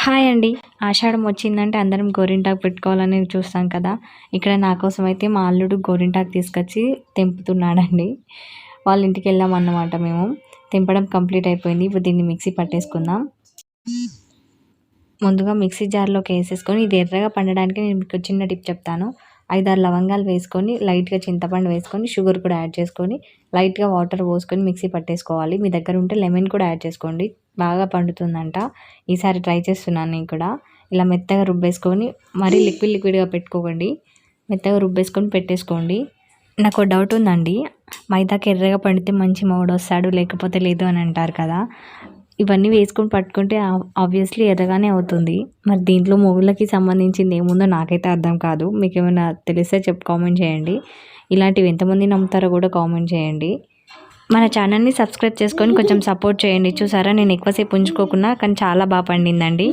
Hi అండి. ఆషాఢం వచ్చిందంటే అందరం గోరింటాకు పెట్టుకోవాలని చూస్తాం కదా! ఇక్కడ నా కోసం అయితే మా అల్లుడు గోరింటాకు తీసుకొచ్చి తెంపుతున్నాడండి. వాళ్ళ ఇంటికెళ్ళామన్నమాట మేము. తెంపడం కంప్లీట్ అయిపోయింది. ఇప్పుడు దీన్ని మిక్సీ పట్టేసుకుందాం. ముందుగా మిక్సీ జార్‌లోకి ఏసేసుకొని ఇది ఎర్రగా పండడానికి నేను మీకు చిన్న టిప్ చెప్తాను. 5, 6 లవంగాలు వేసుకొని, లైట్‌గా చింతపండు వేసుకొని, షుగర్ కూడా యాడ్ చేసుకొని, లైట్‌గా వాటర్ పోసుకొని మిక్సీ పట్టేసుకోవాలి. మీ దగ్గర ఉంటే లెమన్ కూడా యాడ్ చేసుకోండి. బాగా పండుతుందంట. ఈసారి ట్రై చేస్తున్నాను నేను కూడా. ఇలా మెత్తగా రుబ్బేసుకొని, మరీ లిక్విడ్‌గా పెట్టుకోకండి. మెత్తగా రుబ్బేసుకొని పెట్టేసుకోండి. నాకో డౌట్ ఉందండి. మైదాకి ఎర్రగా పండితే మంచి మొగుడొస్తాడు, లేకపోతే లేదు అని అంటారు కదా! ఇవన్నీ వేసుకొని పట్టుకుంటే ఆబ్వియస్లీ ఎర్రగానే అవుతుంది. మరి దీంట్లో మొగుళ్ళకి సంబంధించింది ఏముందో నాకైతే అర్థం కాదు. మీకేమైనా తెలిస్తే కామెంట్ చేయండి. ఇలాంటివి ఎంతమంది నమ్ముతారో కూడా కామెంట్ చేయండి. మన ఛానల్ని సబ్స్క్రైబ్ చేసుకొని కొంచెం సపోర్ట్ చేయండి. చూసారా, నేను ఎక్కువసేపు ఉంచుకోకున్నా కానీ చాలా బాగా పండిందండి.